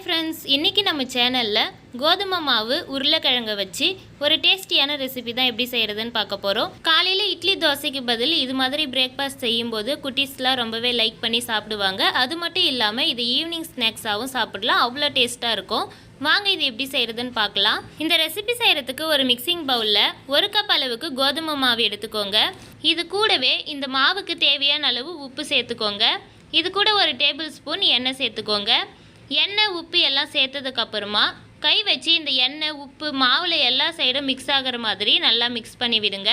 Friends, இன்றைக்கி நம்ம சேனலில் கோதுமை மாவு உருளைக்கிழங்கை வச்சு ஒரு டேஸ்டியான ரெசிபி தான் எப்படி செய்கிறதுன்னு பார்க்க போகிறோம். காலையில் இட்லி தோசைக்கு பதில் இது மாதிரி பிரேக்ஃபாஸ்ட் செய்யும்போது குட்டீஸ்லாம் ரொம்பவே லைக் பண்ணி சாப்பிடுவாங்க. அது மட்டும் இல்லாமல் இது ஈவினிங் ஸ்நாக்ஸாகவும் சாப்பிடலாம், அவ்வளோ டேஸ்ட்டாக இருக்கும். வாங்க இது எப்படி செய்கிறதுன்னு பார்க்கலாம். இந்த ரெசிபி செய்கிறதுக்கு ஒரு மிக்சிங் பவுலில் 1 கப் அளவுக்கு கோதுமை மாவு எடுத்துக்கோங்க. இது கூடவே இந்த மாவுக்கு தேவையான அளவு உப்பு சேர்த்துக்கோங்க. இது கூட 1 டேபிள் ஸ்பூன் எண்ணெய் சேர்த்துக்கோங்க. எண்ணெய் உப்பு எல்லாம் சேர்த்ததுக்கப்புறமா கை வச்சு இந்த எண்ணெய் உப்பு மாவில் எல்லா சைடும் மிக்ஸ் ஆகிற மாதிரி நல்லா மிக்ஸ் பண்ணி விடுங்க.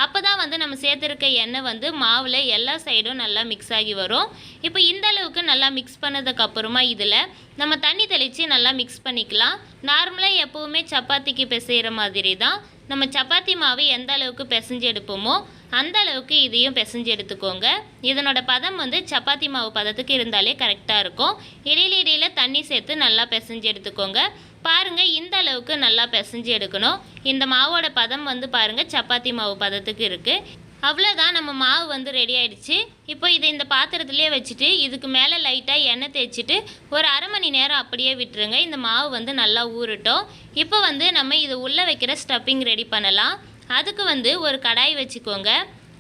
அப்போ தான் நம்ம சேர்த்துருக்க எண்ணெய் மாவில் எல்லா சைடும் நல்லா மிக்ஸ் ஆகி வரும். இப்போ இந்த அளவுக்கு நல்லா மிக்ஸ் பண்ணதுக்கப்புறமா இதில் நம்ம தண்ணி தெளித்து நல்லா மிக்ஸ் பண்ணிக்கலாம். நார்மலாக எப்போவுமே சப்பாத்திக்கு பிசைகிற மாதிரி தான் நம்ம சப்பாத்தி மாவு எந்த அளவுக்கு பிசைஞ்சு எடுப்போமோ அந்த அளவுக்கு இதையும் பிசைஞ்சு எடுத்துக்கோங்க. இதனோட பதம் சப்பாத்தி மாவு பதத்துக்கு இருந்தாலே கரெக்டாக இருக்கும். இடையில தண்ணி சேர்த்து நல்லா பிசைஞ்சு எடுத்துக்கோங்க. பாருங்கள், இந்த அளவுக்கு நல்லா பிசைஞ்சு எடுக்கணும். இந்த மாவோட பதம் பாருங்கள் சப்பாத்தி மாவு பதத்துக்கு இருக்குது. அவ்வளோதான், நம்ம மாவு ரெடி ஆகிடுச்சு. இப்போ இதை இந்த பாத்திரத்துலேயே வச்சுட்டு இதுக்கு மேலே லைட்டாக எண்ணெய் தேய்ச்சிட்டு ஒரு அரை மணி நேரம் அப்படியே விட்டுருங்க. இந்த மாவு நல்லா ஊறட்டும். இப்போ நம்ம இதை உள்ளே வைக்கிற ஸ்டஃபிங் ரெடி பண்ணலாம். அதுக்கு ஒரு கடாய் வச்சுக்கோங்க.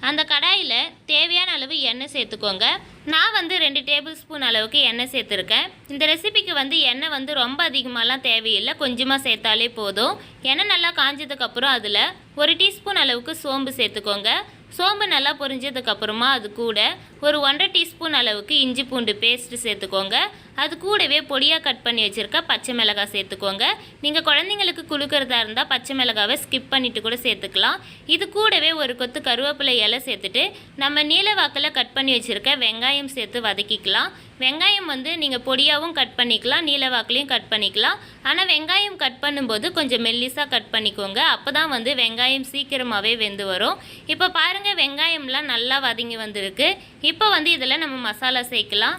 அந்த கடாயில் தேவையான அளவு எண்ணெய் சேர்த்துக்கோங்க. நான் 2 டேபிள் ஸ்பூன் அளவுக்கு எண்ணெய் சேர்த்துருக்கேன். இந்த ரெசிபிக்கு எண்ணெய் ரொம்ப அதிகமாகலாம் தேவையில்லை, கொஞ்சமாக சேர்த்தாலே போதும். எண்ணெய் நல்லா காஞ்சதுக்கப்புறம் அதில் 1 டீஸ்பூன் அளவுக்கு சோம்பு சேர்த்துக்கோங்க. சோம்பு நல்லா பொரிஞ்சதுக்கப்புறமா அது கூட ஒரு 1.5 டீஸ்பூன் அளவுக்கு இஞ்சி பூண்டு பேஸ்ட்டு சேர்த்துக்கோங்க. அது கூடவே பொடியாக கட் பண்ணி வச்சுருக்க பச்சை மிளகாய் சேர்த்துக்கோங்க. நீங்கள் குழந்தைங்களுக்கு கொடுக்கறதா இருந்தால் பச்சை மிளகாவை ஸ்கிப் பண்ணிவிட்டு கூட சேர்த்துக்கலாம். இது கூடவே ஒரு கொத்து கருவேப்பிலை இலை சேர்த்துட்டு நம்ம நீலவாக்கில் கட் பண்ணி வச்சுருக்க வெங்காயம் சேர்த்து வதக்கிக்கலாம். வெங்காயம் நீங்கள் பொடியாகவும் கட் பண்ணிக்கலாம், நீலவாக்கிலையும் கட் பண்ணிக்கலாம். ஆனால் வெங்காயம் கட் பண்ணும்போது கொஞ்சம் மெல்லிஸாக கட் பண்ணிக்கோங்க. அப்போ தான் வெங்காயம் சீக்கிரமாகவே வெந்து வரும். இப்போ பாருங்கள், வெங்காயம்லாம் நல்லா வதங்கி வந்திருக்கு. இப்போ இதில் நம்ம மசாலா சேர்க்கலாம்.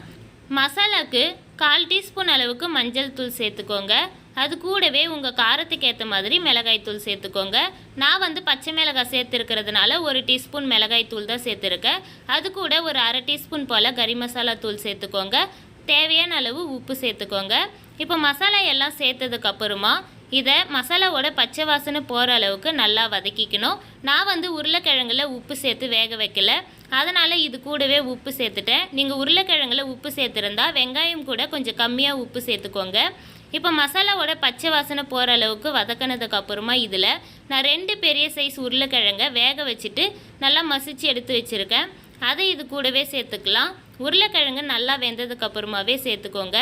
மசாலாவுக்கு 1/4 டீஸ்பூன் அளவுக்கு மஞ்சள் தூள் சேர்த்துக்கோங்க. அது கூடவே உங்கள் காரத்துக்கு ஏற்ற மாதிரி மிளகாய் தூள் சேர்த்துக்கோங்க. நான் பச்சை மிளகாய் சேர்த்துருக்கிறதுனால 1 டீஸ்பூன் மிளகாய் தூள் தான் சேர்த்துருக்கேன். அது கூட ஒரு அரை டீஸ்பூன் போல் கறி மசாலா தூள் சேர்த்துக்கோங்க. தேவையான அளவு உப்பு சேர்த்துக்கோங்க. இப்போ மசாலா எல்லாம் சேர்த்ததுக்கப்புறமா இதை மசாலாவோட பச்சை வாசனை போகிற அளவுக்கு நல்லா வதக்கிக்கணும். நான் உருளைக்கிழங்குல உப்பு சேர்த்து வேக வைக்கல, அதனால் இது கூடவே உப்பு சேர்த்துட்டேன். நீங்கள் உருளைக்கிழங்குல உப்பு சேர்த்துருந்தா வெங்காயம் கூட கொஞ்சம் கம்மியாக உப்பு சேர்த்துக்கோங்க. இப்போ மசாலாவோட பச்சை வாசனை போகிற அளவுக்கு வதக்கினதுக்கப்புறமா இதில் நான் 2 பெரிய சைஸ் உருளைக்கிழங்கை வேக வச்சுட்டு நல்லா மசிச்சு எடுத்து வச்சுருக்கேன். அதை இது கூடவே சேர்த்துக்கலாம். உருளைக்கிழங்கு நல்லா வெந்ததுக்கப்புறமாவே சேர்த்துக்கோங்க.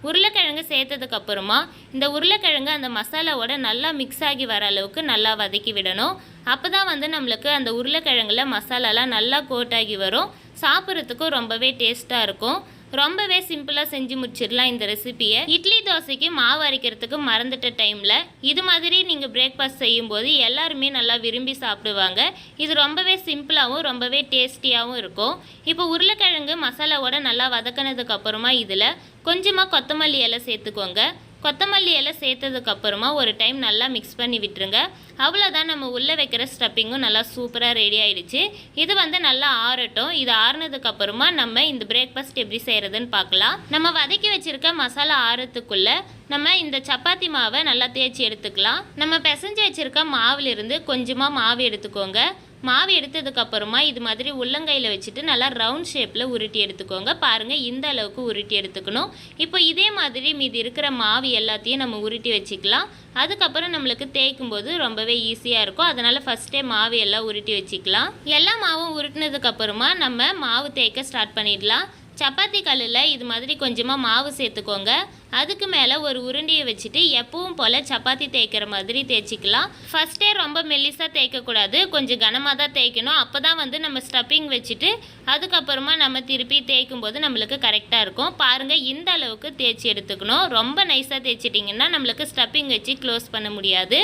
உருளைக்கிழங்கு சேர்த்ததுக்கப்புறமா இந்த உருளைக்கிழங்கு அந்த மசாலாவோட நல்லா மிக்ஸ் ஆகி வர அளவுக்கு நல்லா வதக்கி விடணும். அப்போ தான் நம்மளுக்கு அந்த உருளைக்கிழங்குல மசாலாலாம் நல்லா கோட்டாகி வரும். சாப்பிட்றதுக்கும் ரொம்பவே டேஸ்ட்டாக இருக்கும். ரொம்பவே சிம்பிளாக செஞ்சு முடிச்சிடலாம் இந்த ரெசிபியை. இட்லி தோசைக்கு மாவு அரைக்கிறதுக்கு மறந்துட்ட டைமில் இது மாதிரி நீங்கள் பிரேக்ஃபாஸ்ட் செய்யும்போது எல்லாருமே நல்லா விரும்பி சாப்பிடுவாங்க. இது ரொம்பவே சிம்பிளாகவும் ரொம்பவே டேஸ்டியாகவும் இருக்கும். இப்போ உருளைக்கிழங்கு மசாலாவோட நல்லா வதக்கினதுக்கப்புறமா இதில் கொஞ்சமாக கொத்தமல்லி இலை சேர்த்துக்கோங்க. கொத்தமல்லி இலை சேர்த்ததுக்கப்புறமா ஒரு டைம் நல்லா மிக்ஸ் பண்ணி விட்டுருங்க. அவ்வளோதான், நம்ம உள்ளே வைக்கிற ஸ்டஃபிங்கும் நல்லா சூப்பராக ரெடி ஆகிடுச்சு. இது நல்லா ஆறட்டும். இது ஆறுனதுக்கப்புறமா நம்ம இந்த பிரேக்ஃபாஸ்ட் எப்படி செய்கிறதுன்னு பார்க்கலாம். நம்ம வதக்கி வச்சுருக்க மசாலா ஆறத்துக்குள்ளே நம்ம இந்த சப்பாத்தி மாவை நல்லா தேய்ச்சி எடுத்துக்கலாம். நம்ம பிசைஞ்சு வச்சுருக்க மாவுலேருந்து கொஞ்சமாக மாவு எடுத்துக்கோங்க. மாவு எடுத்ததுக்கப்புறமா இது மாதிரி உள்ளங்கையில் வச்சுட்டு நல்லா ரவுண்ட் ஷேப்பில் உருட்டி எடுத்துக்கோங்க. பாருங்கள், இந்த அளவுக்கு உருட்டி எடுத்துக்கணும். இப்போ இதே மாதிரி மீதி இருக்கிற மாவு எல்லாத்தையும் நம்ம உருட்டி வச்சுக்கலாம். அதுக்கப்புறம் நம்மளுக்கு தேய்க்கும் போது ரொம்பவே ஈஸியாக இருக்கும். அதனால் ஃபஸ்ட்டே மாவு எல்லாம் உருட்டி வச்சுக்கலாம். எல்லா மாவும் உருட்டினதுக்கப்புறமா நம்ம மாவு தேய்க்க ஸ்டார்ட் பண்ணிடலாம். சப்பாத்தி கல்லில் இது மாதிரி கொஞ்சமாக மாவு சேர்த்துக்கோங்க. அதுக்கு மேலே ஒரு உருண்டியை வச்சுட்டு எப்பவும் போல் சப்பாத்தி தேய்க்கிற மாதிரி தேய்ச்சிக்கலாம். ஃபஸ்ட்டே ரொம்ப மெல்லிஸாக தேய்க்கக்கூடாது, கொஞ்சம் கனமாக தான் தேய்க்கணும். அப்போ தான் நம்ம ஸ்டஃபிங் வச்சுட்டு அதுக்கப்புறமா நம்ம திருப்பி தேய்க்கும் போது நம்மளுக்கு கரெக்டாக இருக்கும். பாருங்கள், இந்த அளவுக்கு தேய்ச்சி எடுத்துக்கணும். ரொம்ப நைஸாக தேய்ச்சிட்டிங்கன்னா நம்மளுக்கு ஸ்டஃபிங் வச்சு க்ளோஸ் பண்ண முடியாது.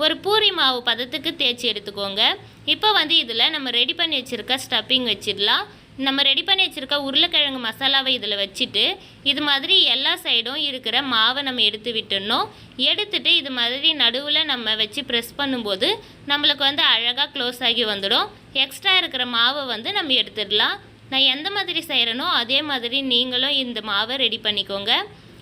ஒரு பூரி மாவு பதத்துக்கு தேய்ச்சி எடுத்துக்கோங்க. இப்போ இதில் நம்ம ரெடி பண்ணி வச்சுருக்க ஸ்டஃபிங் வச்சிடலாம். நம்ம ரெடி பண்ணி வச்சுருக்க உருளைக்கிழங்கு மசாலாவை இதில் வச்சுட்டு இது மாதிரி எல்லா சைடும் இருக்கிற மாவை நம்ம எடுத்து விட்டுடணும். எடுத்துட்டு இது மாதிரி நடுவில் நம்ம வச்சு ப்ரெஸ் பண்ணும்போது நம்மளுக்கு அழகாக க்ளோஸ் ஆகி வந்துடும். எக்ஸ்ட்ரா இருக்கிற மாவை நம்ம எடுத்துடலாம். நான் எந்த மாதிரி செய்கிறேனோ அதே மாதிரி நீங்களும் இந்த மாவை ரெடி பண்ணிக்கோங்க.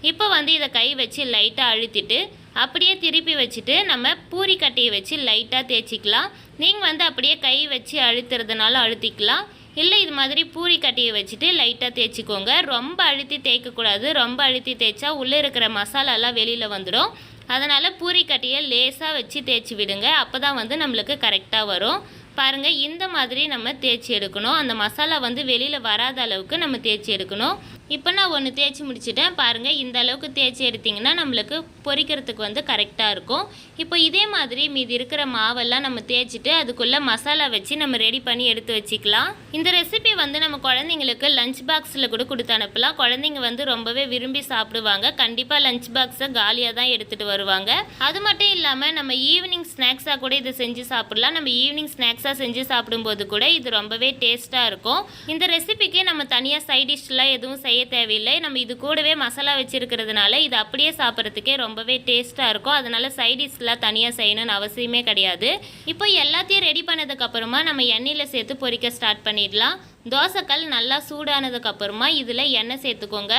இப்போ வந்து இதை கை வச்சு லைட்டாக அழுத்திட்டு அப்படியே திருப்பி வச்சுட்டு நம்ம பூரி கட்டையை வச்சு லைட்டாக தேய்ச்சிக்கலாம். நீங்கள் வந்து அப்படியே கை வச்சு அழுத்துறதுனால அழுத்திக்கலாம், இல்லை இது மாதிரி பூரி கட்டையை வச்சுட்டு லைட்டாக தேய்ச்சிக்கோங்க. ரொம்ப அழுத்தி தேய்க்கக்கூடாது, ரொம்ப அழுத்தி தேய்ச்சா உள்ளே இருக்கிற மசாலாலாம் வெளியில் வந்துடும். அதனால் பூரி கட்டையை லேசாக வச்சு தேய்ச்சி விடுங்க, அப்போ தான் வந்து நம்மளுக்கு கரெக்டாக வரும். பாருங்கள், இந்த மாதிரி நம்ம தேய்ச்சி எடுக்கணும். அந்த மசாலா வந்து வெளியில் வராத அளவுக்கு நம்ம தேய்ச்சி எடுக்கணும். இப்போ நான் ஒன்று தேய்ச்சி முடிச்சிட்டேன். பாருங்கள், இந்த அளவுக்கு தேய்ச்சி எடுத்திங்கன்னா நம்மளுக்கு பொரிக்கிறதுக்கு வந்து கரெக்டாக இருக்கும். இப்போ இதே மாதிரி மீதி இருக்கிற மாவெல்லாம் நம்ம தேய்ச்சிட்டு அதுக்குள்ளே மசாலா வச்சு நம்ம ரெடி பண்ணி எடுத்து வச்சுக்கலாம். இந்த ரெசிபி வந்து நம்ம குழந்தைங்களுக்கு லஞ்ச் பாக்ஸில் கூட கொடுத்து அனுப்பலாம். குழந்தைங்க வந்து ரொம்பவே விரும்பி சாப்பிடுவாங்க. கண்டிப்பாக லஞ்ச் பாக்ஸை காலியாக தான் எடுத்துகிட்டு வருவாங்க. அது மட்டும் இல்லாமல் நம்ம ஈவினிங் ஸ்நாக்ஸாக கூட இதை செஞ்சு சாப்பிடலாம். நம்ம ஈவினிங் ஸ்நாக்ஸாக செஞ்சு சாப்பிடும்போது கூட இது ரொம்பவே டேஸ்ட்டாக இருக்கும். இந்த ரெசிபிக்கு நம்ம தனியாக சைட் டிஷ்லாம் எதுவும் செய்ய தேவையில்லை. நம்ம இது கூடவே மசாலா வச்சிருக்கிறதுனால இது அப்படியே சாப்பிட்றதுக்கே ரொம்பவே டேஸ்ட்டாக இருக்கும். அதனால சைட் டிஷ்லாம் தனியாக செய்யணும்னு அவசியமே கிடையாது. இப்போ எல்லாத்தையும் ரெடி பண்ணதுக்கப்புறமா நம்ம எண்ணெயில் சேர்த்து பொரிக்க ஸ்டார்ட் பண்ணிடலாம். தோசைக்கல் நல்லா சூடானதுக்கப்புறமா இதில் எண்ணெய் சேர்த்துக்கோங்க.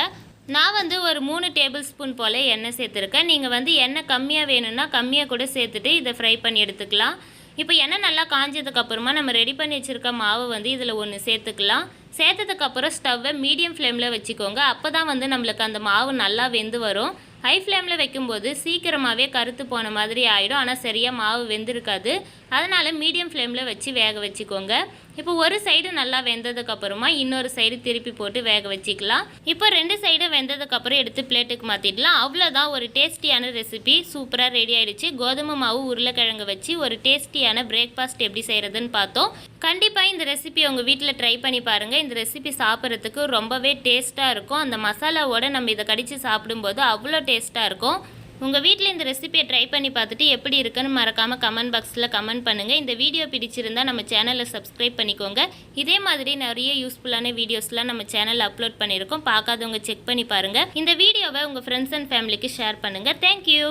நான் வந்து ஒரு 3 டேபிள் ஸ்பூன் போல் எண்ணெய் சேர்த்துருக்கேன். நீங்கள் வந்து எண்ணெய் கம்மியாக வேணும்னா கம்மியாக கூட சேர்த்துட்டு இதை ஃப்ரை பண்ணி எடுத்துக்கலாம். இப்போ எண்ணெய் நல்லா காஞ்சதுக்கப்புறமா நம்ம ரெடி பண்ணி வச்சுருக்க மாவு வந்து இதில் ஒன்று சேர்த்துக்கலாம். சேர்த்ததுக்கப்புறம் ஸ்டவ்வை மீடியம் ஃப்ளேமில் வச்சுக்கோங்க. அப்போ தான் வந்து நம்மளுக்கு அந்த மாவு நல்லா வெந்து வரும். ஹை ஃப்ளேமில் வைக்கும்போது சீக்கிரமாகவே கருத்து போன மாதிரி ஆகிடும், ஆனால் சரியாக மாவு வெந்திருக்காது. அதனால் மீடியம் ஃப்ளேமில் வச்சு வேக வச்சுக்கோங்க. இப்போ ஒரு சைடு நல்லா வெந்ததுக்கப்புறமா இன்னொரு சைடு திருப்பி போட்டு வேக வச்சுக்கலாம். இப்போ 2 சைடும் வெந்ததுக்கப்புறம் எடுத்து பிளேட்டுக்கு மாற்றிடலாம். அவ்வளோதான், ஒரு டேஸ்டியான ரெசிபி சூப்பராக ரெடி ஆகிடுச்சு. கோதுமை மாவு உருளைக்கிழங்கு வச்சு ஒரு டேஸ்டியான பிரேக்ஃபாஸ்ட் எப்படி செய்கிறதுன்னு பார்த்தோம். கண்டிப்பாக இந்த ரெசிபி உங்கள் வீட்டில் ட்ரை பண்ணி பாருங்கள். இந்த ரெசிபி சாப்பிட்றதுக்கு ரொம்பவே டேஸ்ட்டாக இருக்கும். அந்த மசாலாவோட நம்ம இதை கடித்து சாப்பிடும்போது அவ்வளோ டேஸ்ட்டாக இருக்கும். உங்கள் வீட்டில் இந்த ரெசிபியை ட்ரை பண்ணி பார்த்துட்டு எப்படி இருக்குன்னு மறக்காமல் கமெண்ட் பாக்ஸில் கமெண்ட் பண்ணுங்கள். இந்த வீடியோ பிடிச்சிருந்தால் நம்ம சேனலை சப்ஸ்கிரைப் பண்ணிக்கோங்க. இதே மாதிரி நிறைய யூஸ்ஃபுல்லான வீடியோஸ்லாம் நம்ம சேனலில் அப்லோட் பண்ணியிருக்கோம். பார்க்காதவங்க செக் பண்ணி பாருங்கள். இந்த வீடியோவை உங்கள் ஃப்ரெண்ட்ஸ் அண்ட் ஃபேமிலிக்கு ஷேர் பண்ணுங்கள். தேங்க்யூ.